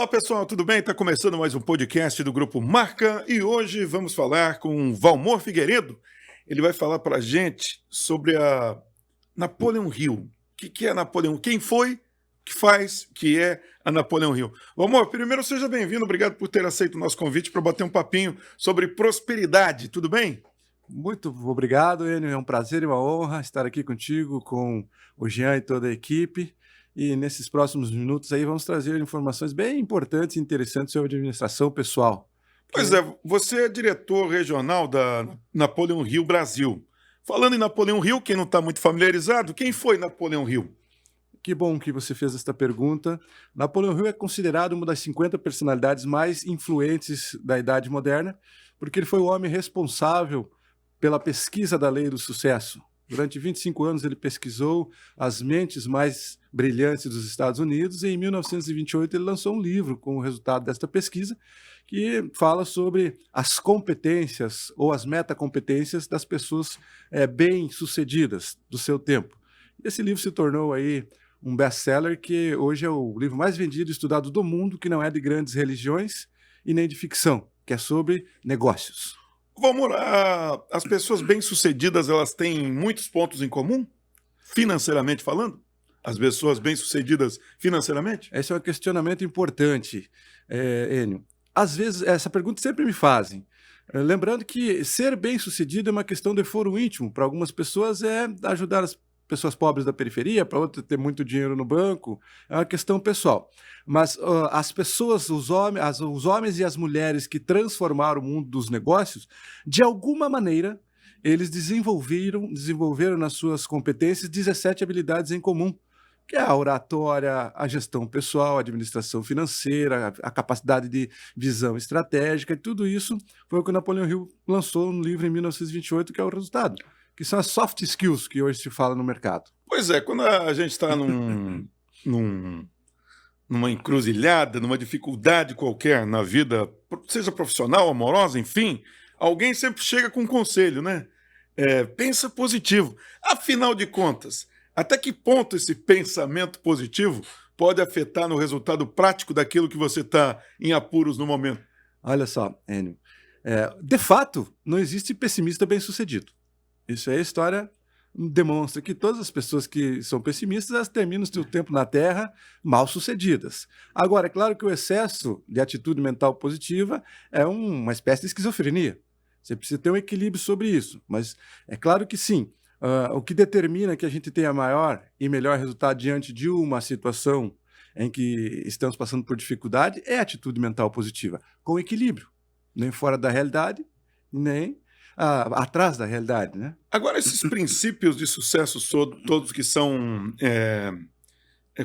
Fala pessoal, tudo bem? Está começando mais um podcast do Grupo Marca e hoje vamos falar com Valmor Figueiredo. Ele vai falar para a gente sobre a Napoleon Hill. O que é Napoleon? Quem foi, que faz, que é a Napoleon Hill. Valmor, primeiro seja bem-vindo, obrigado por ter aceito o nosso convite para bater um papinho sobre prosperidade, tudo bem? Muito obrigado, Enio. É um prazer e uma honra estar aqui contigo, com o Jean e toda a equipe. E nesses próximos minutos aí vamos trazer informações bem importantes e interessantes sobre administração pessoal. Pois é, você é diretor regional da Napoleon Hill Brasil. Falando em Napoleon Hill, quem não está muito familiarizado, quem foi Napoleon Hill? Que bom que você fez esta pergunta. Napoleão Hill é considerado uma das 50 personalidades mais influentes da Idade Moderna, porque ele foi o homem responsável pela pesquisa da lei do sucesso. Durante 25 anos ele pesquisou as mentes mais brilhantes dos Estados Unidos e em 1928 ele lançou um livro com o resultado desta pesquisa que fala sobre as competências ou as metacompetências das pessoas bem-sucedidas do seu tempo. Esse livro se tornou aí um best-seller que hoje é o livro mais vendido e estudado do mundo, que não é de grandes religiões e nem de ficção, que é sobre negócios. Vamos lá, as pessoas bem-sucedidas, elas têm muitos pontos em comum, financeiramente falando? As pessoas bem-sucedidas financeiramente? Esse é um questionamento importante, Enio. Às vezes, essa pergunta sempre me fazem. Lembrando que ser bem-sucedido é uma questão de foro íntimo. Para algumas pessoas é ajudar as pessoas pobres da periferia, para outras ter muito dinheiro no banco, é uma questão pessoal. Mas as pessoas, os homens e as mulheres que transformaram o mundo dos negócios, de alguma maneira, eles desenvolveram nas suas competências 17 habilidades em comum, que é a oratória, a gestão pessoal, a administração financeira, a capacidade de visão estratégica, e tudo isso foi o que o Napoleão Hill lançou no livro em 1928, que é o resultado, que são as soft skills que hoje se fala no mercado. Pois é, quando a gente está numa encruzilhada, numa dificuldade qualquer na vida, seja profissional, amorosa, enfim, alguém sempre chega com um conselho, né? Pensa positivo. Afinal de contas, até que ponto esse pensamento positivo pode afetar no resultado prático daquilo que você está em apuros no momento? Olha só, Enio, de fato, não existe pessimista bem-sucedido. Isso aí a história demonstra que todas as pessoas que são pessimistas, elas terminam o seu tempo na Terra mal-sucedidas. Agora, é claro que o excesso de atitude mental positiva é uma espécie de esquizofrenia. Você precisa ter um equilíbrio sobre isso. Mas é claro que sim, o que determina que a gente tenha maior e melhor resultado diante de uma situação em que estamos passando por dificuldade é a atitude mental positiva, com equilíbrio, nem fora da realidade, nem atrás da realidade, né? Agora, esses princípios de sucesso todos que são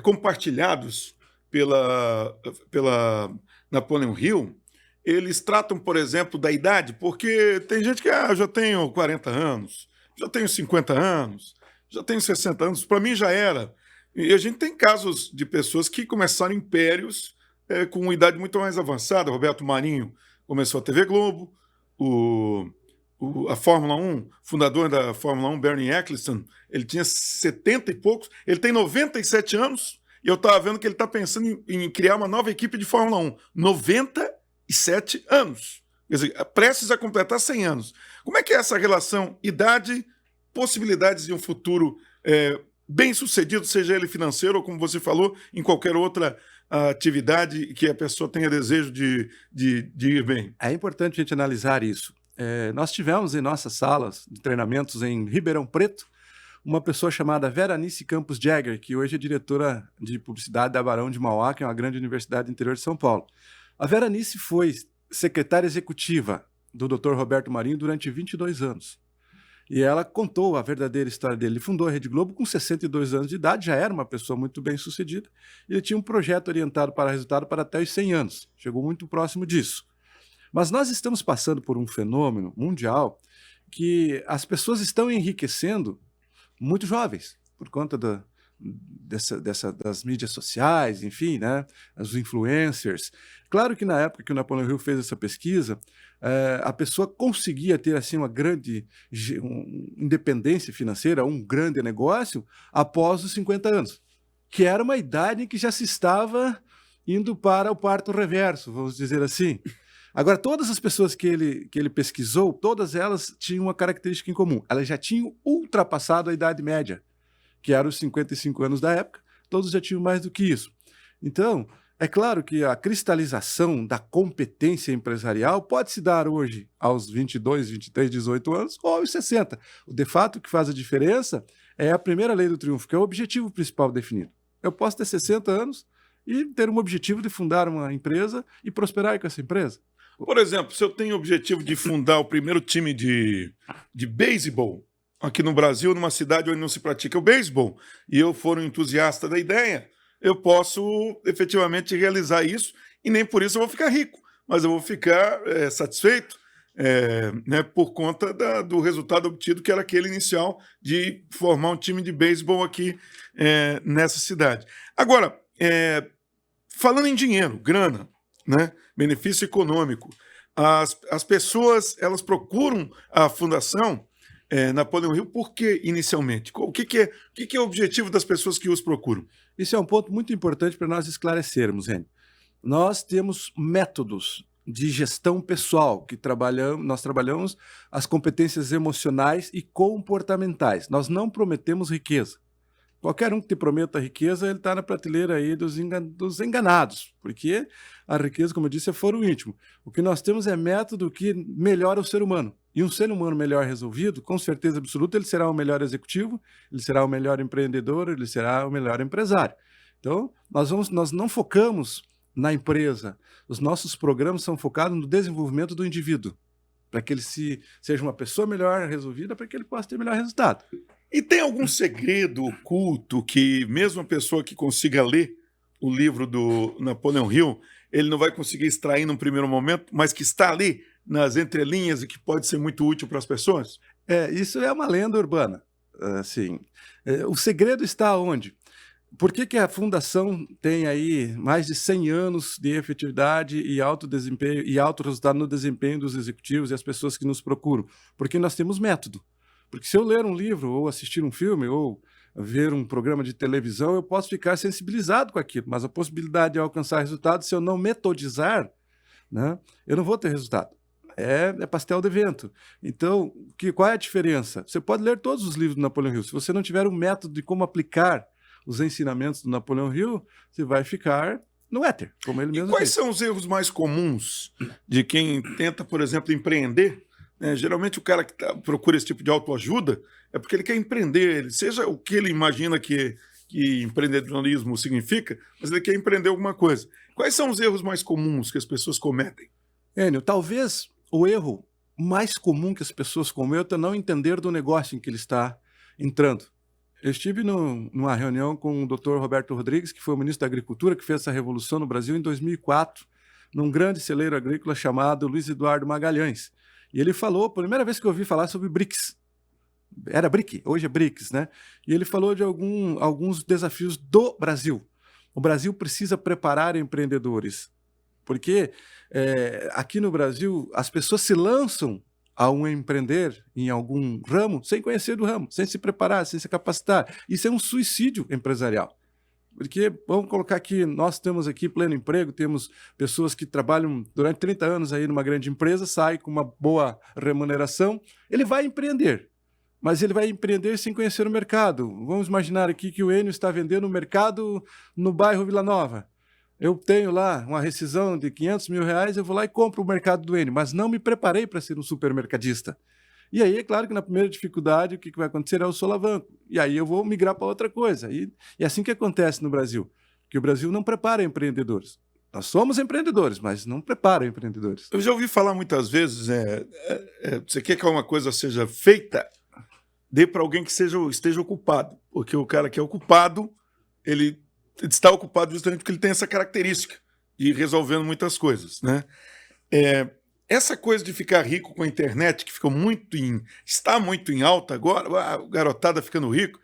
compartilhados pela Napoleon Hill, eles tratam, por exemplo, da idade, porque tem gente que já tenho 40 anos, já tenho 50 anos, já tenho 60 anos, para mim já era. E a gente tem casos de pessoas que começaram impérios com uma idade muito mais avançada. Roberto Marinho começou a TV Globo, a Fórmula 1, fundador da Fórmula 1, Bernie Ecclestone, ele tinha 70 e poucos, ele tem 97 anos, e eu estava vendo que ele está pensando em criar uma nova equipe de Fórmula 1. 97 anos. Quer dizer, prestes a completar 100 anos. Como é que é essa relação idade, possibilidades de um futuro bem-sucedido, seja ele financeiro ou, como você falou, em qualquer outra atividade que a pessoa tenha desejo de ir bem? É importante a gente analisar isso. Nós tivemos em nossas salas de treinamentos em Ribeirão Preto uma pessoa chamada Veranice Campos Jagger, que hoje é diretora de publicidade da Barão de Mauá, que é uma grande universidade do interior de São Paulo. A Veranice foi secretária executiva do Dr. Roberto Marinho durante 22 anos. E ela contou a verdadeira história dele. Ele fundou a Rede Globo com 62 anos de idade, já era uma pessoa muito bem sucedida. Ele tinha um projeto orientado para resultado para até os 100 anos. Chegou muito próximo disso. Mas nós estamos passando por um fenômeno mundial que as pessoas estão enriquecendo muito jovens, por conta das mídias sociais, enfim, né, os influencers. Claro que na época que o Napoleão Hill fez essa pesquisa, a pessoa conseguia ter assim uma grande independência financeira, um grande negócio, após os 50 anos, que era uma idade em que já se estava indo para o parto reverso, vamos dizer assim. Agora, todas as pessoas que ele pesquisou, todas elas tinham uma característica em comum. Elas já tinham ultrapassado a idade média, que era os 55 anos da época, todos já tinham mais do que isso. Então, é claro que a cristalização da competência empresarial pode se dar hoje aos 22, 23, 18 anos ou aos 60. De fato, o que faz a diferença é a primeira lei do triunfo, que é o objetivo principal definido. Eu posso ter 60 anos e ter um objetivo de fundar uma empresa e prosperar com essa empresa. Por exemplo, se eu tenho o objetivo de fundar o primeiro time de beisebol aqui no Brasil, numa cidade onde não se pratica o beisebol, e eu for um entusiasta da ideia, eu posso efetivamente realizar isso, e nem por isso eu vou ficar rico, mas eu vou ficar satisfeito né, por conta do resultado obtido, que era aquele inicial de formar um time de beisebol aqui nessa cidade. Agora, falando em dinheiro, grana, né, benefício econômico, as pessoas elas procuram a Fundação Napoleão Hill por que inicialmente? O que é o objetivo das pessoas que os procuram? Isso é um ponto muito importante para nós esclarecermos, Enio. Nós temos métodos de gestão pessoal, nós trabalhamos as competências emocionais e comportamentais. Nós não prometemos riqueza. Qualquer um que te prometa riqueza, ele está na prateleira aí dos enganados, porque a riqueza, como eu disse, é foro íntimo. O que nós temos é método que melhora o ser humano. E um ser humano melhor resolvido, com certeza absoluta, ele será o melhor executivo, ele será o melhor empreendedor, ele será o melhor empresário. Então, nós não focamos na empresa. Os nossos programas são focados no desenvolvimento do indivíduo, para que ele seja uma pessoa melhor resolvida, para que ele possa ter melhor resultado. E tem algum segredo oculto que mesmo a pessoa que consiga ler o livro do Napoleão Hill, ele não vai conseguir extrair num primeiro momento, mas que está ali nas entrelinhas e que pode ser muito útil para as pessoas? Isso é uma lenda urbana. Assim, o segredo está onde? Por que a Fundação tem aí mais de 100 anos de efetividade e alto desempenho e alto resultado no desempenho dos executivos e as pessoas que nos procuram? Porque nós temos método. Porque se eu ler um livro, ou assistir um filme, ou ver um programa de televisão, eu posso ficar sensibilizado com aquilo, mas a possibilidade de alcançar resultado, se eu não metodizar, né, eu não vou ter resultado. É pastel de vento. Então, qual é a diferença? Você pode ler todos os livros do Napoleão Hill. Se você não tiver um método de como aplicar os ensinamentos do Napoleão Hill, você vai ficar no éter, como ele mesmo diz. Quais diz. são os erros mais comuns de quem tenta, por exemplo, empreender? Geralmente o cara que procura esse tipo de autoajuda é porque ele quer empreender, seja o que ele imagina que empreendedorismo significa, mas ele quer empreender alguma coisa. Quais são os erros mais comuns que as pessoas cometem? Enio, talvez o erro mais comum que as pessoas cometam é não entender do negócio em que ele está entrando. Eu estive numa reunião com o Dr. Roberto Rodrigues, que foi o ministro da Agricultura, que fez essa revolução no Brasil em 2004, num grande celeiro agrícola chamado Luiz Eduardo Magalhães. E ele falou, primeira vez que eu ouvi falar sobre BRICS, era BRIC, hoje é BRICS, né? E ele falou de alguns desafios do Brasil. O Brasil precisa preparar empreendedores, porque aqui no Brasil as pessoas se lançam a empreender em algum ramo sem conhecer do ramo, sem se preparar, sem se capacitar. Isso é um suicídio empresarial. Porque, vamos colocar aqui, nós temos aqui pleno emprego, temos pessoas que trabalham durante 30 anos aí numa grande empresa, saem com uma boa remuneração, ele vai empreender, mas ele vai empreender sem conhecer o mercado. Vamos imaginar aqui que o Enio está vendendo no mercado no bairro Vila Nova. Eu tenho lá uma rescisão de R$500 mil, eu vou lá e compro o mercado do Enio, mas não me preparei para ser um supermercadista. E aí, é claro que na primeira dificuldade, o que vai acontecer é o solavanco. E aí eu vou migrar para outra coisa. E é assim que acontece no Brasil, que o Brasil não prepara empreendedores. Nós somos empreendedores, mas não prepara empreendedores. Eu já ouvi falar muitas vezes, você quer que uma coisa seja feita, dê para alguém que esteja ocupado. Porque o cara que é ocupado, ele está ocupado justamente porque ele tem essa característica de ir resolvendo muitas coisas, né? Essa coisa de ficar rico com a internet, que está muito em alta agora, a garotada ficando rico,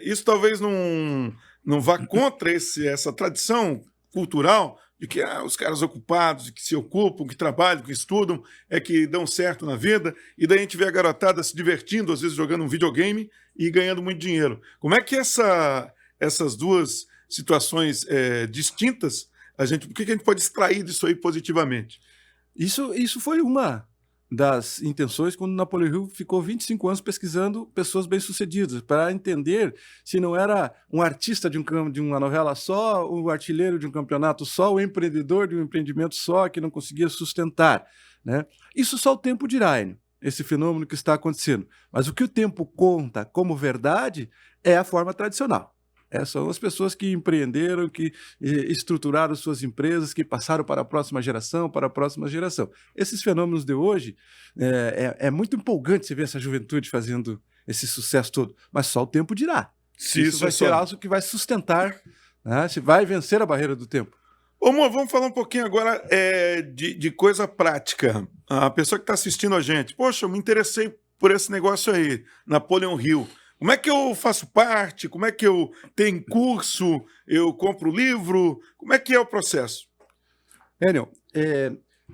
isso talvez não vá contra essa tradição cultural de que os caras ocupados, que se ocupam, que trabalham, que estudam, que dão certo na vida, e daí a gente vê a garotada se divertindo, às vezes jogando um videogame e ganhando muito dinheiro. Como é que essas duas situações distintas o que a gente pode extrair disso aí positivamente? Isso foi uma das intenções quando Napoleão Hill ficou 25 anos pesquisando pessoas bem-sucedidas, para entender se não era um artista de uma novela só, o artilheiro de um campeonato só, o empreendedor de um empreendimento só que não conseguia sustentar, né? Isso só o tempo dirá, Enio, esse fenômeno que está acontecendo. Mas o que o tempo conta como verdade é a forma tradicional. São as pessoas que empreenderam, que estruturaram suas empresas, que passaram para a próxima geração, para a próxima geração. Esses fenômenos de hoje, é muito empolgante você ver essa juventude fazendo esse sucesso todo, mas só o tempo dirá. Se isso vai ser algo que vai sustentar, né? Se vai vencer a barreira do tempo. Ô, amor, vamos falar um pouquinho agora de coisa prática. A pessoa que está assistindo a gente, poxa, eu me interessei por esse negócio aí, Napoleão Hill. Como é que eu faço parte? Como é que eu tenho curso? Eu compro livro? Como é que é o processo? Enio,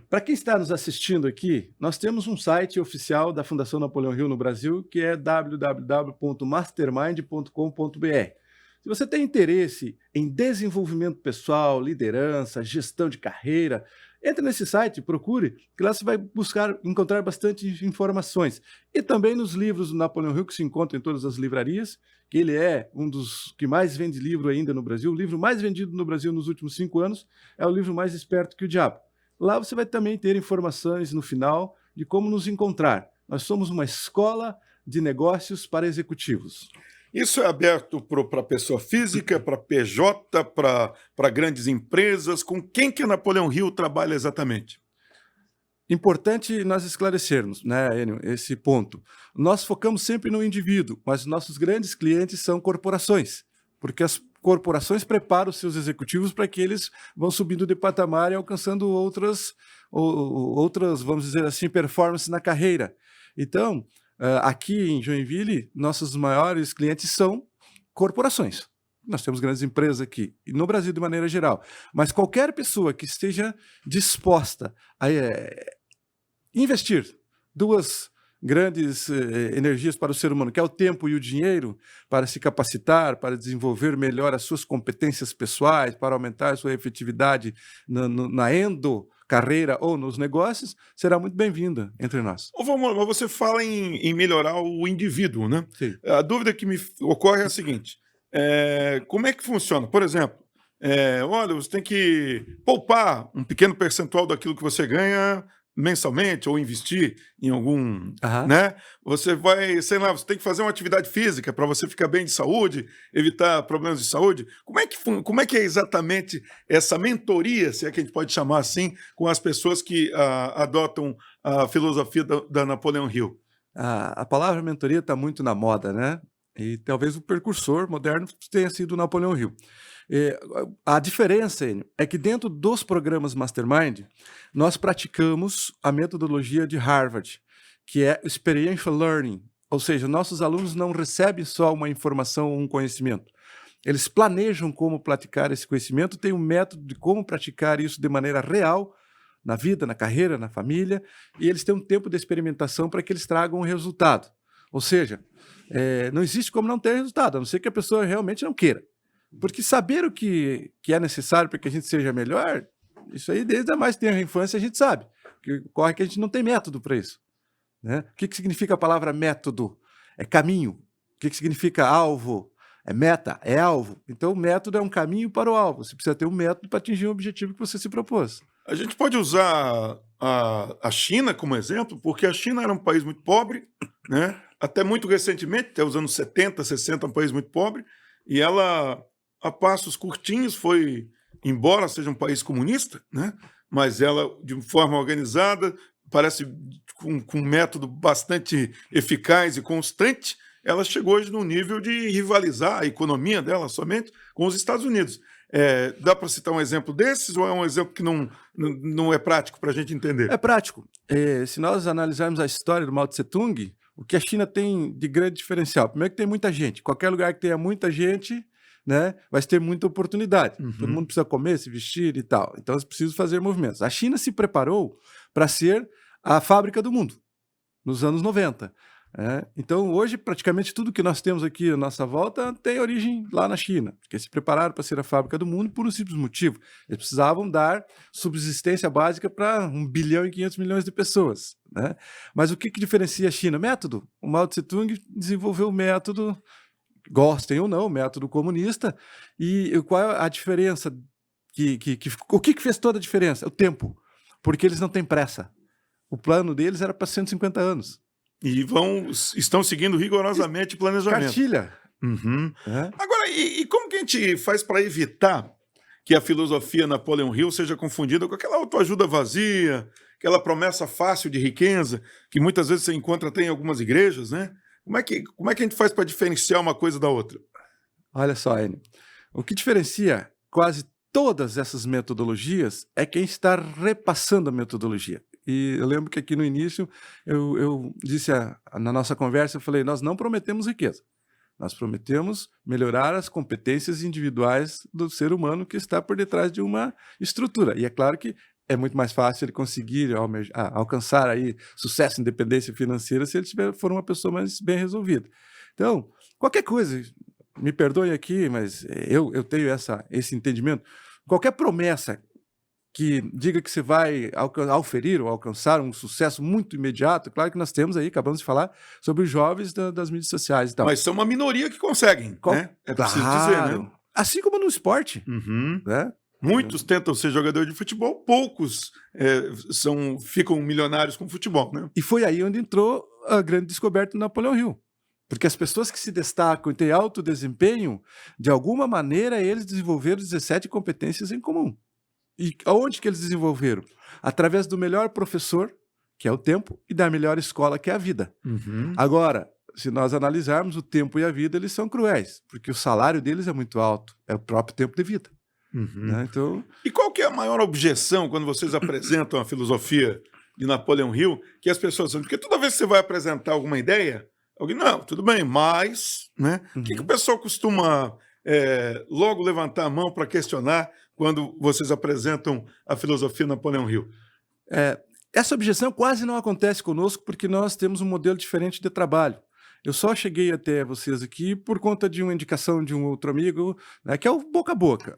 para quem está nos assistindo aqui, nós temos um site oficial da Fundação Napoleão Hill no Brasil, que é www.mastermind.com.br. Se você tem interesse em desenvolvimento pessoal, liderança, gestão de carreira, entre nesse site, procure, que lá você vai encontrar bastante informações. E também nos livros do Napoleão Hill, que se encontram em todas as livrarias, que ele é um dos que mais vende livro ainda no Brasil. O livro mais vendido no Brasil nos últimos 5 anos é o livro Mais Esperto que o Diabo. Lá você vai também ter informações no final de como nos encontrar. Nós somos uma escola de negócios para executivos. Isso é aberto para pessoa física, para PJ, para grandes empresas? Com quem que a Napoleão Hill trabalha exatamente? Importante nós esclarecermos, né, Enio, esse ponto. Nós focamos sempre no indivíduo, mas nossos grandes clientes são corporações, porque as corporações preparam os seus executivos para que eles vão subindo de patamar e alcançando outras, vamos dizer assim, performances na carreira. Então, aqui em Joinville, nossos maiores clientes são corporações. Nós temos grandes empresas aqui, e no Brasil de maneira geral. Mas qualquer pessoa que esteja disposta a investir duas grandes energias para o ser humano, que é o tempo e o dinheiro, para se capacitar, para desenvolver melhor as suas competências pessoais, para aumentar a sua efetividade na carreira ou nos negócios, será muito bem-vinda entre nós. Ô, Valmor, mas você fala em melhorar o indivíduo, né? Sim. A dúvida que me ocorre é a seguinte, como é que funciona? Por exemplo, olha, você tem que poupar um pequeno percentual daquilo que você ganha mensalmente ou investir em algum, né? Você vai, sei lá, você tem que fazer uma atividade física para você ficar bem de saúde, evitar problemas de saúde. Como é que é exatamente essa mentoria, se é que a gente pode chamar assim, com as pessoas que adotam a filosofia da Napoleão Hill? A palavra mentoria está muito na moda, né? E talvez o precursor moderno tenha sido o Napoleão Hill. A diferença, Enio, é que dentro dos programas Mastermind, nós praticamos a metodologia de Harvard, que é Experiential Learning, ou seja, nossos alunos não recebem só uma informação ou um conhecimento. Eles planejam como praticar esse conhecimento, têm um método de como praticar isso de maneira real, na vida, na carreira, na família, e eles têm um tempo de experimentação para que eles tragam um resultado. Ou seja, não existe como não ter resultado, a não ser que a pessoa realmente não queira. Porque saber o que é necessário para que a gente seja melhor, isso aí desde a mais tenra infância a gente sabe. Que ocorre que a gente não tem método para isso, né? O que significa a palavra método? É caminho. O que significa alvo? É meta, é alvo. Então o método é um caminho para o alvo. Você precisa ter um método para atingir o objetivo que você se propôs. A gente pode usar a China como exemplo, porque a China era um país muito pobre, né? Até muito recentemente, até os anos 70, 60, um país muito pobre, e ela, a passos curtinhos, foi, embora seja um país comunista, né? Mas ela, de forma organizada, parece com um método bastante eficaz e constante, ela chegou hoje no nível de rivalizar a economia dela somente com os Estados Unidos. Dá para citar um exemplo desses ou é um exemplo que não é prático para a gente entender? É prático. Se nós analisarmos a história do Mao Tse Tung, o que a China tem de grande diferencial? Primeiro que tem muita gente. Qualquer lugar que tenha muita gente, né, vai ter muita oportunidade. Todo mundo precisa comer, se vestir e tal. Então, eles precisam fazer movimentos. A China se preparou para ser a fábrica do mundo, nos anos 90. Então, hoje, praticamente tudo que nós temos aqui à nossa volta tem origem lá na China, porque se prepararam para ser a fábrica do mundo por um simples motivo. Eles precisavam dar subsistência básica para 1 bilhão e 500 milhões de pessoas. Mas o que diferencia a China? Método. O Mao Tse-tung desenvolveu o método, gostem ou não, o método comunista. E qual é a diferença? O que fez toda a diferença? O tempo. Porque eles não têm pressa. O plano deles era para 150 anos. E estão seguindo rigorosamente o planejamento. Cartilha. Uhum. Agora, e como que a gente faz para evitar que a filosofia Napoleon Hill seja confundida com aquela autoajuda vazia, aquela promessa fácil de riqueza, que muitas vezes você encontra até em algumas igrejas, né? Como é que a gente faz para diferenciar uma coisa da outra? Olha só, Enio. O que diferencia quase todas essas metodologias é quem está repassando a metodologia. E eu lembro que aqui no início eu disse na nossa conversa, eu falei, nós não prometemos riqueza. Nós prometemos melhorar as competências individuais do ser humano que está por detrás de uma estrutura. E é claro que é muito mais fácil ele conseguir alcançar aí sucesso e independência financeira se ele for uma pessoa mais bem resolvida. Então, qualquer coisa, me perdoem aqui, mas eu tenho esse entendimento, qualquer promessa que diga que você vai auferir ou alcançar um sucesso muito imediato, claro que nós temos aí, acabamos de falar, sobre os jovens das mídias sociais e tal. Mas são uma minoria que conseguem, né? É preciso dizer, né? Assim como no esporte. Né? Muitos tentam ser jogador de futebol, poucos ficam milionários com futebol, né? E foi aí onde entrou a grande descoberta do Napoleon Hill. Porque as pessoas que se destacam e têm alto desempenho, de alguma maneira eles desenvolveram 17 competências em comum. E aonde que eles desenvolveram? Através do melhor professor, que é o tempo, e da melhor escola, que é a vida. Agora, se nós analisarmos o tempo e a vida, eles são cruéis, porque o salário deles é muito alto, é o próprio tempo de vida. Então... E qual que é a maior objeção quando vocês apresentam a filosofia de Napoleon Hill, que as pessoas são... Porque toda vez que você vai apresentar alguma ideia, alguém, não, tudo bem, mas... Né? O que o pessoal costuma logo levantar a mão para questionar quando vocês apresentam a filosofia Napoleon Hill? Essa objeção quase não acontece conosco porque nós temos um modelo diferente de trabalho. Eu só cheguei até vocês aqui por conta de uma indicação de um outro amigo, né, que é o boca a boca.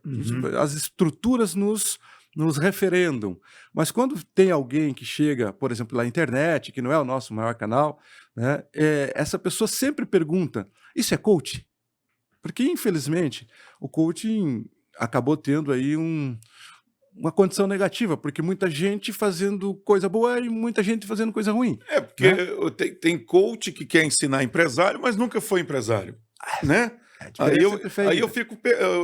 As estruturas nos referendam. Mas quando tem alguém que chega, por exemplo, na internet, que não é o nosso maior canal, né, essa pessoa sempre pergunta, isso é coaching? Porque, infelizmente, o coaching acabou tendo aí uma condição negativa, porque muita gente fazendo coisa boa e muita gente fazendo coisa ruim. Porque tem coach que quer ensinar empresário, mas nunca foi empresário, né? Aí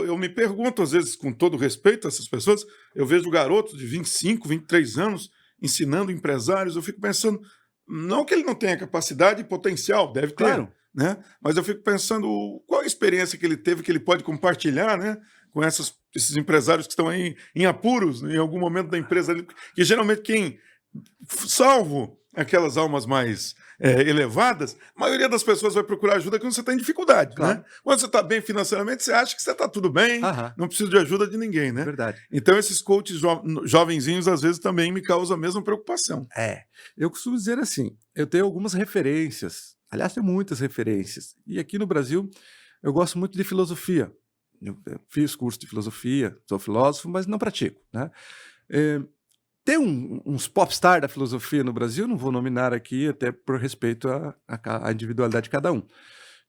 eu me pergunto, às vezes, com todo respeito a essas pessoas, eu vejo garotos de 25, 23 anos ensinando empresários, eu fico pensando, não que ele não tenha capacidade e potencial, deve ter, claro, né? Mas eu fico pensando qual a experiência que ele teve, que ele pode compartilhar, né, com esses empresários que estão aí em apuros, em algum momento da empresa, que geralmente salvo aquelas almas mais elevadas, a maioria das pessoas vai procurar ajuda quando você está em dificuldade, claro, né? Quando você está bem financeiramente, você acha que você está tudo bem, não precisa de ajuda de ninguém, né? Verdade. Então esses coaches jovenzinhos, às vezes, também me causam a mesma preocupação. Eu costumo dizer assim, eu tenho algumas referências, aliás, tenho muitas referências, e aqui no Brasil eu gosto muito de filosofia. Eu fiz curso de filosofia, sou filósofo, mas não pratico, né? Tem uns popstar da filosofia no Brasil, não vou nominar aqui, até por respeito à individualidade de cada um,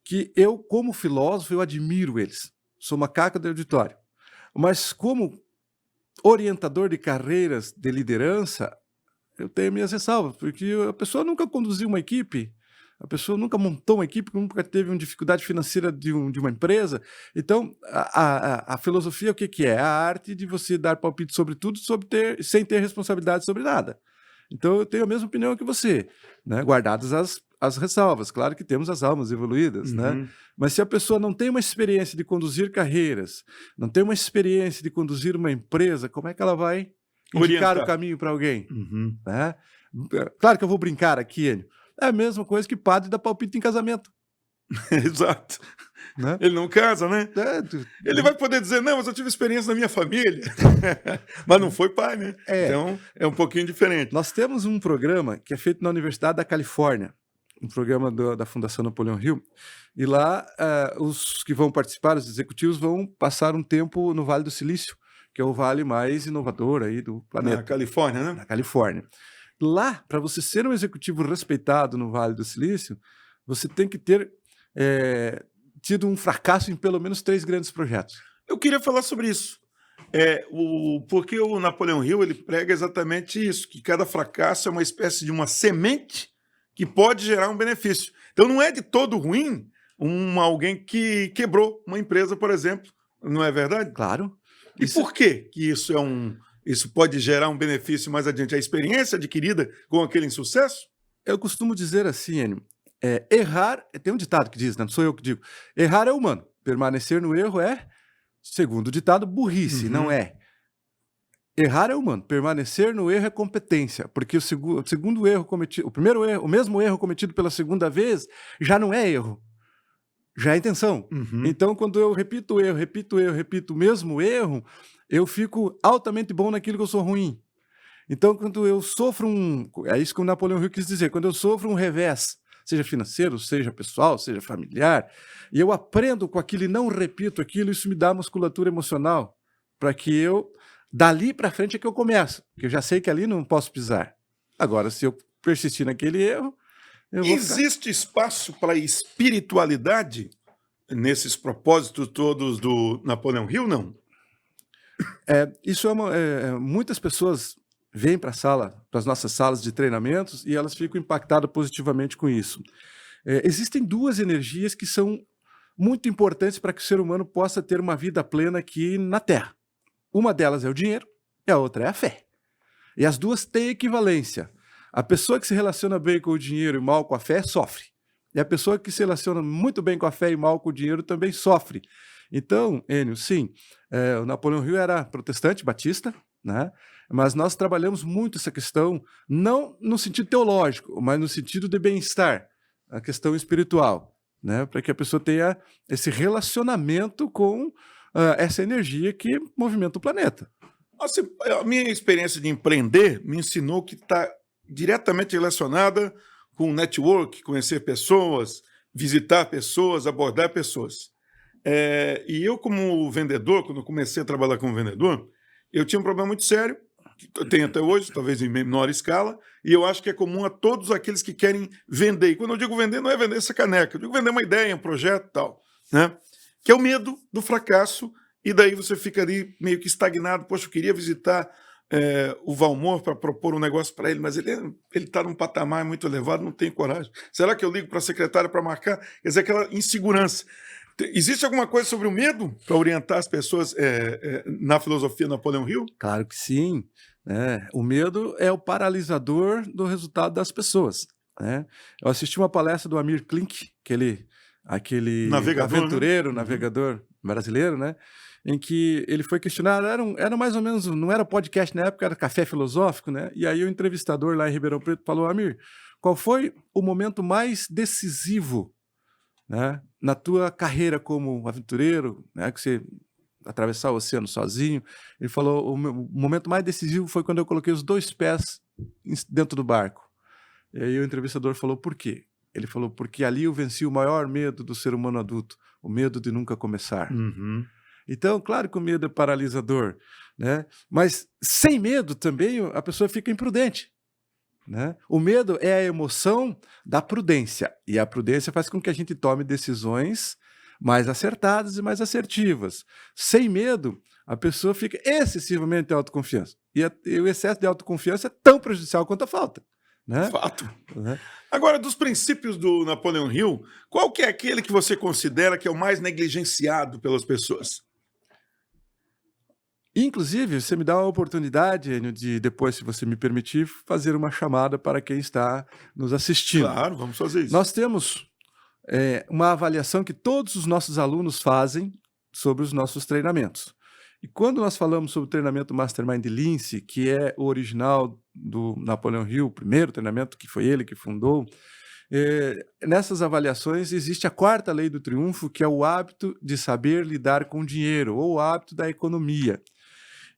que eu, como filósofo, eu admiro eles. Sou macaco de auditório. Mas como orientador de carreiras de liderança, eu tenho minhas ressalvas, porque a pessoa nunca conduziu uma equipe, a pessoa nunca montou uma equipe, nunca teve uma dificuldade financeira de uma empresa. Então, a filosofia, o que é? A arte de você dar palpite sobre tudo sem ter responsabilidade sobre nada. Então, eu tenho a mesma opinião que você, né? Guardadas as ressalvas. Claro que temos as almas evoluídas, né? Mas se a pessoa não tem uma experiência de conduzir carreiras, não tem uma experiência de conduzir uma empresa, como é que ela vai indicar o caminho para alguém? Né? Claro que eu vou brincar aqui, Enio. É a mesma coisa que padre dá palpite em casamento. Exato. Né? Ele não casa, né? Ele vai poder dizer, não, mas eu tive experiência na minha família. Mas não foi pai, né? Então, é um pouquinho diferente. Nós temos um programa que é feito na Universidade da Califórnia, um programa da Fundação Napoleão Hill, e lá os que vão participar, os executivos, vão passar um tempo no Vale do Silício, que é o vale mais inovador aí do planeta. Na Califórnia, né? Na Califórnia. Lá, para você ser um executivo respeitado no Vale do Silício, você tem que ter tido um fracasso em pelo menos 3 grandes projetos. Eu queria falar sobre isso. Porque o Napoleão Hill ele prega exatamente isso, que cada fracasso é uma espécie de uma semente que pode gerar um benefício. Então não é de todo ruim alguém que quebrou uma empresa, por exemplo, não é verdade? Claro. E por que isso pode gerar um benefício mais adiante? A experiência adquirida com aquele insucesso? Eu costumo dizer assim, Enio, errar, tem um ditado que diz, não sou eu que digo, errar é humano, permanecer no erro é, segundo o ditado, burrice, não é. Errar é humano, permanecer no erro é competência, porque o segundo erro cometido, o mesmo erro cometido pela segunda vez, já não é erro, já é intenção. Então, quando eu repito o erro, repito o mesmo erro, eu fico altamente bom naquilo que eu sou ruim. Então, quando eu sofro é isso que o Napoleão Hill quis dizer, quando eu sofro um revés, seja financeiro, seja pessoal, seja familiar, e eu aprendo com aquilo e não repito aquilo, isso me dá musculatura emocional, para que eu, dali para frente é que eu começo, porque eu já sei que ali não posso pisar. Agora, se eu persistir naquele erro, eu vou Existe espaço para espiritualidade nesses propósitos todos do Napoleão Hill, não? Isso muitas pessoas vêm para as nossas salas de treinamentos e elas ficam impactadas positivamente com isso. Existem 2 energias que são muito importantes para que o ser humano possa ter uma vida plena aqui na Terra. Uma delas é o dinheiro e a outra é a fé. E as 2 têm equivalência. A pessoa que se relaciona bem com o dinheiro e mal com a fé sofre. E a pessoa que se relaciona muito bem com a fé e mal com o dinheiro também sofre. Então, Enio, sim, o Napoleão Hill era protestante, batista, né? Mas nós trabalhamos muito essa questão, não no sentido teológico, mas no sentido de bem-estar, a questão espiritual, né? Para que a pessoa tenha esse relacionamento com essa energia que movimenta o planeta. Nossa, a minha experiência de empreender me ensinou que está diretamente relacionada com network, conhecer pessoas, visitar pessoas, abordar pessoas. E eu, como vendedor, quando eu comecei a trabalhar como vendedor, eu tinha um problema muito sério, que eu tenho até hoje, talvez em menor escala, e eu acho que é comum a todos aqueles que querem vender. E quando eu digo vender, não é vender essa caneca, eu digo vender uma ideia, um projeto e tal, né? Que é o medo do fracasso, e daí você fica ali meio que estagnado. Poxa, eu queria visitar o Valmor para propor um negócio para ele, mas ele está num patamar muito elevado, não tem coragem. Será que eu ligo para a secretária para marcar? Quer dizer, aquela insegurança. Existe alguma coisa sobre o medo para orientar as pessoas na filosofia Napoleão Hill? Claro que sim. O medo é o paralisador do resultado das pessoas. Né? Eu assisti uma palestra do Amir Klink, aquele navegador, aventureiro, né? Navegador brasileiro, né? Em que ele foi questionado, era mais ou menos, não era podcast na época, era café filosófico, né? E aí o entrevistador lá em Ribeirão Preto falou: Amir, qual foi o momento mais decisivo, né, na tua carreira como aventureiro, né, que você atravessar o oceano sozinho? Ele falou: o momento mais decisivo foi quando eu coloquei os 2 pés dentro do barco. E aí o entrevistador falou: por quê? Ele falou: porque ali eu venci o maior medo do ser humano adulto, o medo de nunca começar. Então, claro que o medo é paralisador, né? Mas sem medo também a pessoa fica imprudente. Né? O medo é a emoção da prudência, e a prudência faz com que a gente tome decisões mais acertadas e mais assertivas. Sem medo, a pessoa fica excessivamente autoconfiança. E o excesso de autoconfiança é tão prejudicial quanto a falta. Né? Fato. Né? Agora, dos princípios do Napoleão Hill, qual que é aquele que você considera que é o mais negligenciado pelas pessoas? Inclusive, você me dá uma oportunidade, Enio, de depois, se você me permitir, fazer uma chamada para quem está nos assistindo. Claro, vamos fazer isso. Nós temos uma avaliação que todos os nossos alunos fazem sobre os nossos treinamentos. E quando nós falamos sobre o treinamento Mastermind Lince, que é o original do Napoleão Hill, o primeiro treinamento que foi ele que fundou, nessas avaliações existe a 4ª lei do triunfo, que é o hábito de saber lidar com dinheiro, ou o hábito da economia.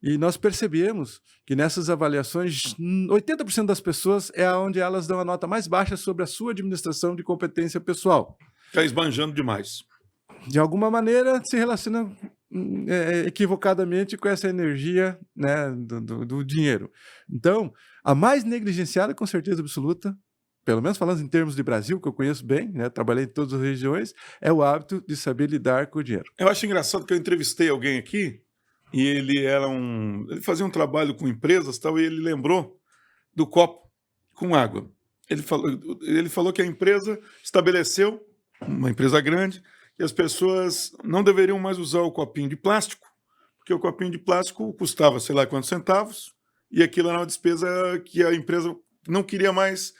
E nós percebemos que nessas avaliações, 80% das pessoas é onde elas dão a nota mais baixa sobre a sua administração de competência pessoal. Está esbanjando demais. De alguma maneira, se relaciona equivocadamente com essa energia, né, do dinheiro. Então, a mais negligenciada, com certeza absoluta, pelo menos falando em termos de Brasil, que eu conheço bem, né, trabalhei em todas as regiões, é o hábito de saber lidar com o dinheiro. Eu acho engraçado que eu entrevistei alguém aqui e ele fazia um trabalho com empresas, tal, e ele lembrou do copo com água. Ele falou que a empresa estabeleceu, uma empresa grande, que as pessoas não deveriam mais usar o copinho de plástico, porque o copinho de plástico custava sei lá quantos centavos, e aquilo era uma despesa que a empresa não queria mais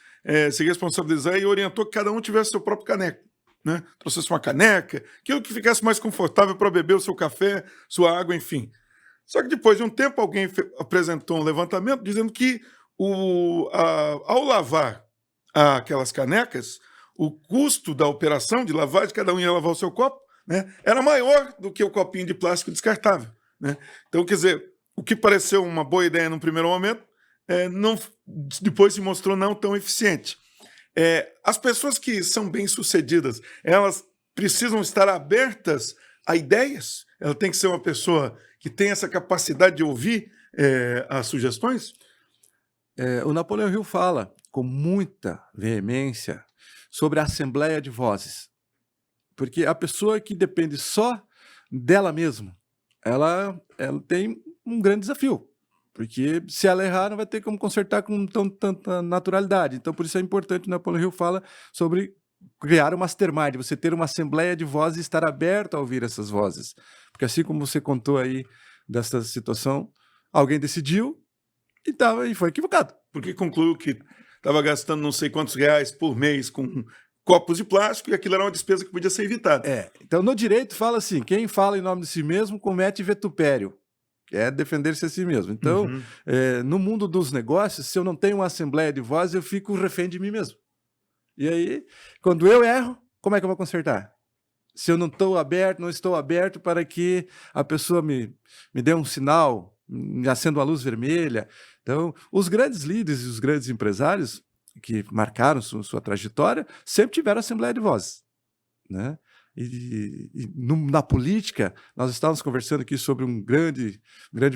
se responsabilizar e orientou que cada um tivesse seu próprio caneco, né? Trouxesse uma caneca, aquilo que ficasse mais confortável para beber o seu café, sua água, enfim. Só que depois de um tempo alguém apresentou um levantamento dizendo que ao lavar aquelas canecas, o custo da operação de lavagem, cada um ia lavar o seu copo, né, era maior do que o copinho de plástico descartável, né? Então, quer dizer, o que pareceu uma boa ideia num primeiro momento, depois se mostrou não tão eficiente. As pessoas que são bem-sucedidas, elas precisam estar abertas a ideias? Ela tem que ser uma pessoa que tem essa capacidade de ouvir as sugestões? O Napoleão Hill fala com muita veemência sobre a assembleia de vozes, porque a pessoa que depende só dela mesma, ela tem um grande desafio, porque se ela errar não vai ter como consertar com tanta naturalidade. Então por isso é importante, o Napoleão Hill fala sobre criar uma mastermind, você ter uma assembleia de vozes e estar aberto a ouvir essas vozes, porque assim como você contou aí dessa situação, alguém decidiu e foi equivocado. Porque concluiu que estava gastando não sei quantos reais por mês com copos de plástico e aquilo era uma despesa que podia ser evitada. Então, no direito, fala assim, quem fala em nome de si mesmo comete vitupério, que é defender-se a si mesmo. Então, no mundo dos negócios, se eu não tenho uma assembleia de vozes, eu fico refém de mim mesmo. E aí, quando eu erro, como é que eu vou consertar? Se eu não estou aberto para que a pessoa me dê um sinal, me acenda uma luz vermelha. Então, os grandes líderes e os grandes empresários que marcaram sua trajetória sempre tiveram assembleia de vozes, né? Na política, nós estávamos conversando aqui sobre um grande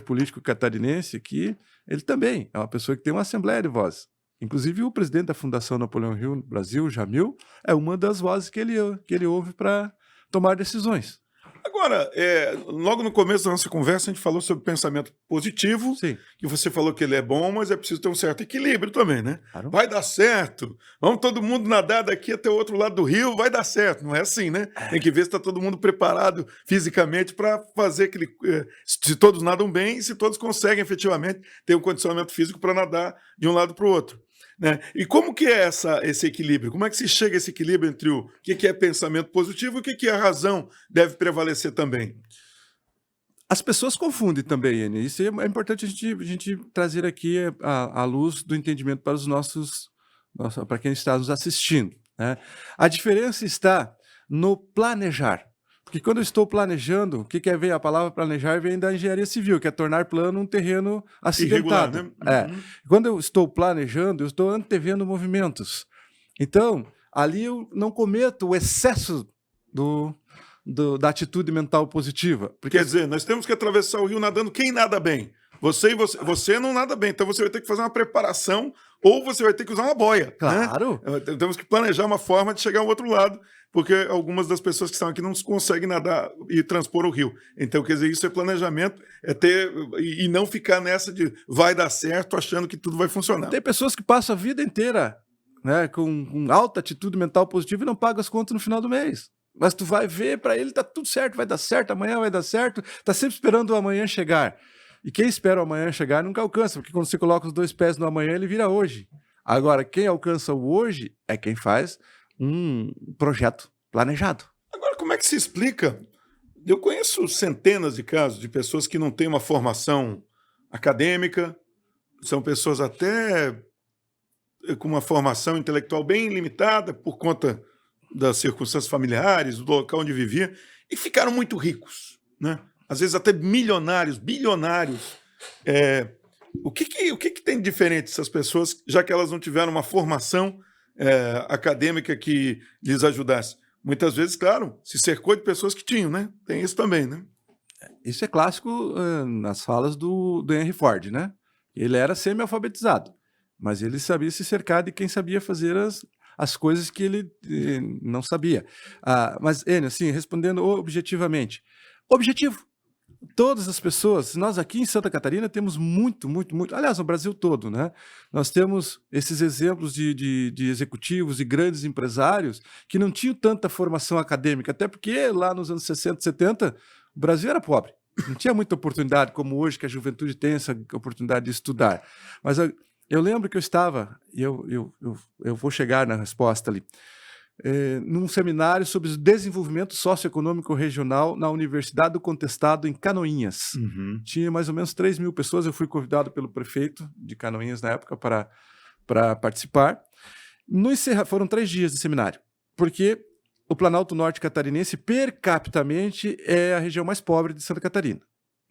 político catarinense que ele também é uma pessoa que tem uma assembleia de vozes. Inclusive, o presidente da Fundação Napoleão Hill no Brasil, Jamil, é uma das vozes que ele ouve para tomar decisões. Agora, logo no começo da nossa conversa, a gente falou sobre pensamento positivo. Sim. Que você falou que ele é bom, mas é preciso ter um certo equilíbrio também, né? Claro. Vai dar certo, vamos todo mundo nadar daqui até o outro lado do rio, vai dar certo. Não é assim, né? Tem que ver se está todo mundo preparado fisicamente para fazer se todos nadam bem e se todos conseguem efetivamente ter um condicionamento físico para nadar de um lado para o outro, né? E como que é esse equilíbrio? Como é que se chega a esse equilíbrio entre o que é pensamento positivo e o que a razão deve prevalecer também? As pessoas confundem também, Enio. Isso é importante a gente trazer aqui a luz do entendimento para para quem está nos assistindo, né? A diferença está no planejar. Porque quando eu estou planejando, o que vem a palavra planejar vem da engenharia civil, que é tornar plano um terreno acidentado. Irregular, né? Quando eu estou planejando, eu estou antevendo movimentos. Então, ali eu não cometo o excesso da atitude mental positiva. Porque, quer dizer, nós temos que atravessar o rio nadando. Quem nada bem? Você não nada bem, então você vai ter que fazer uma preparação ou você vai ter que usar uma boia. Claro. Né? Temos que planejar uma forma de chegar ao outro lado, porque algumas das pessoas que estão aqui não conseguem nadar e transpor o rio. Então, quer dizer, isso é planejamento, e não ficar nessa de vai dar certo achando que tudo vai funcionar. Tem pessoas que passam a vida inteira, né, com alta atitude mental positiva e não pagam as contas no final do mês. Mas tu vai ver, para ele tá tudo certo, vai dar certo, amanhã vai dar certo, tá sempre esperando o amanhã chegar. E quem espera o amanhã chegar nunca alcança, porque quando você coloca os dois pés no amanhã, ele vira hoje. Agora, quem alcança o hoje é quem faz um projeto planejado. Agora, como é que se explica? Eu conheço centenas de casos de pessoas que não têm uma formação acadêmica, são pessoas até com uma formação intelectual bem limitada por conta das circunstâncias familiares, do local onde vivia, e ficaram muito ricos, né? Às vezes até milionários, bilionários, É, o que tem de diferente essas pessoas, já que elas não tiveram uma formação acadêmica que lhes ajudasse? Muitas vezes, claro, se cercou de pessoas que tinham, né? Tem isso também, né? Isso é clássico nas falas do Henry Ford, né? Ele era semi-alfabetizado, mas ele sabia se cercar de quem sabia fazer as coisas que ele não sabia. Mas, Enio, assim, respondendo objetivamente. Objetivo. Todas as pessoas, nós aqui em Santa Catarina temos muito, muito, muito, aliás, no Brasil todo, né? Nós temos esses exemplos de executivos e grandes empresários que não tinham tanta formação acadêmica, até porque lá nos anos 60, 70, o Brasil era pobre. Não tinha muita oportunidade, como hoje, que a juventude tem essa oportunidade de estudar. Mas eu lembro que eu estava, e eu vou chegar na resposta ali, num seminário sobre desenvolvimento socioeconômico regional na Universidade do Contestado, em Canoinhas. Uhum. Tinha mais ou menos 3.000 pessoas, eu fui convidado pelo prefeito de Canoinhas na época para participar. Foram 3 dias de seminário, porque o Planalto Norte Catarinense, per capitamente, é a região mais pobre de Santa Catarina,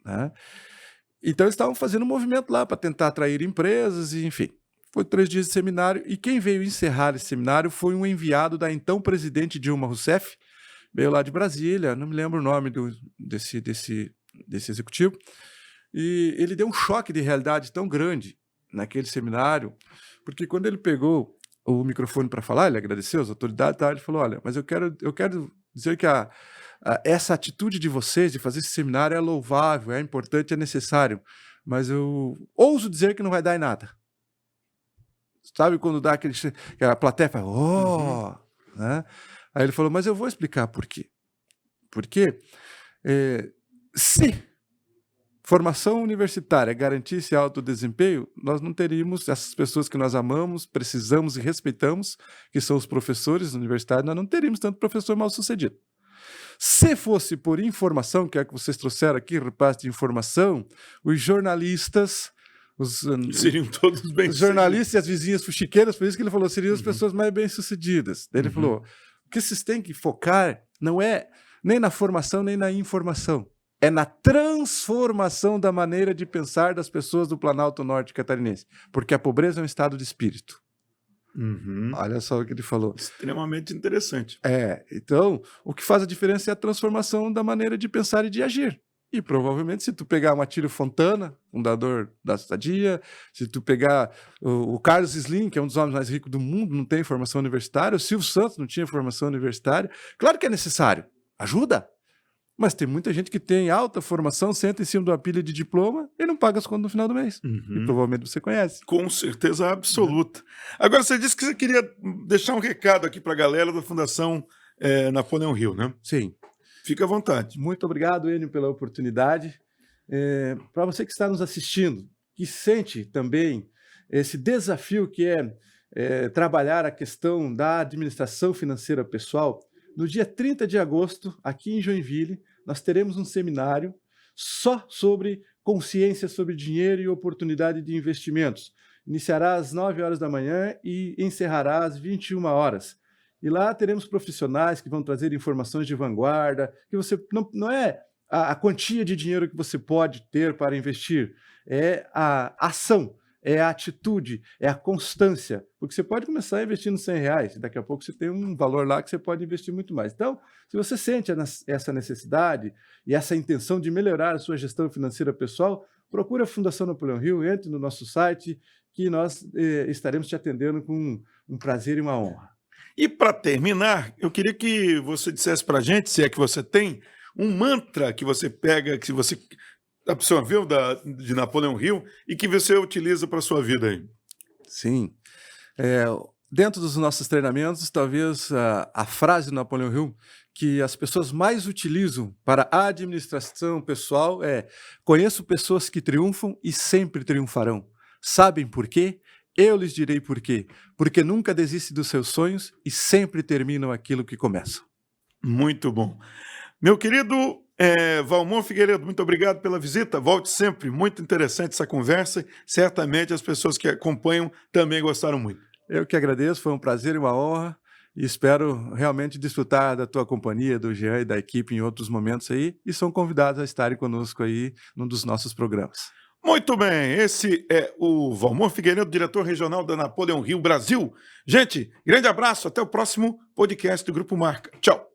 né? Então eles estavam fazendo um movimento lá para tentar atrair empresas, e, enfim. Foi 3 dias de seminário, e quem veio encerrar esse seminário foi um enviado da então presidente Dilma Rousseff, veio lá de Brasília, não me lembro o nome desse executivo, e ele deu um choque de realidade tão grande naquele seminário, porque quando ele pegou o microfone para falar, ele agradeceu as autoridades, ele falou: olha, mas eu quero dizer que essa atitude de vocês de fazer esse seminário é louvável, é importante, é necessário, mas eu ouso dizer que não vai dar em nada. Sabe quando dá que a plateia fala, oh, né? Aí ele falou, mas eu vou explicar por quê. Porque se formação universitária garantisse alto desempenho, nós não teríamos essas pessoas que nós amamos, precisamos e respeitamos, que são os professores universitários, nós não teríamos tanto professor mal sucedido. Se fosse por informação, que é que vocês trouxeram aqui, repasse de informação, os jornalistas... seriam todos bem-sucedidos. Os jornalistas e as vizinhas fuxiqueiras, por isso que ele falou, seriam as pessoas mais bem-sucedidas. Daí ele falou, o que vocês têm que focar não é nem na formação, nem na informação. É na transformação da maneira de pensar das pessoas do Planalto Norte Catarinense. Porque a pobreza é um estado de espírito. Olha só o que ele falou. Extremamente interessante. Então, o que faz a diferença é a transformação da maneira de pensar e de agir. E provavelmente, se tu pegar o Matílio Fontana, fundador da Estadia, se tu pegar o Carlos Slim, que é um dos homens mais ricos do mundo, não tem formação universitária, o Silvio Santos não tinha formação universitária, claro que é necessário, ajuda, mas tem muita gente que tem alta formação, senta em cima de uma pilha de diploma e não paga as contas no final do mês. E provavelmente você conhece. Com certeza absoluta. Agora, você disse que você queria deixar um recado aqui para a galera da Fundação Napoleão Hill, né? Sim. Fica à vontade. Muito obrigado, Enio, pela oportunidade. Para você que está nos assistindo, que sente também esse desafio que é trabalhar a questão da administração financeira pessoal, no dia 30 de agosto, aqui em Joinville, nós teremos um seminário só sobre consciência sobre dinheiro e oportunidade de investimentos. Iniciará às 9 horas da manhã e encerrará às 21 horas. E lá teremos profissionais que vão trazer informações de vanguarda, que você não é a quantia de dinheiro que você pode ter para investir, é a ação, é a atitude, é a constância, porque você pode começar investindo R$100, e daqui a pouco você tem um valor lá que você pode investir muito mais. Então, se você sente essa necessidade e essa intenção de melhorar a sua gestão financeira pessoal, procure a Fundação Napoleão Hill, entre no nosso site, que nós estaremos te atendendo com um prazer e uma honra. E para terminar, eu queria que você dissesse para a gente, se é que você tem, um mantra que você pega, que você absorveu de Napoleão Hill e que você utiliza para a sua vida aí. Sim. Dentro dos nossos treinamentos, talvez a frase do Napoleão Hill que as pessoas mais utilizam para a administração pessoal é: conheço pessoas que triunfam e sempre triunfarão. Sabem por quê? Eu lhes direi por quê. Porque nunca desistem dos seus sonhos e sempre terminam aquilo que começam. Muito bom. Meu querido Valmor Figueiredo, muito obrigado pela visita. Volte sempre. Muito interessante essa conversa. Certamente as pessoas que acompanham também gostaram muito. Eu que agradeço. Foi um prazer e uma honra. E espero realmente desfrutar da tua companhia, do Jean e da equipe em outros momentos aí. E são convidados a estarem conosco aí num dos nossos programas. Muito bem, esse é o Valmor Figueiredo, diretor regional da Napoleon Rio Brasil. Gente, grande abraço, até o próximo podcast do Grupo Marca. Tchau.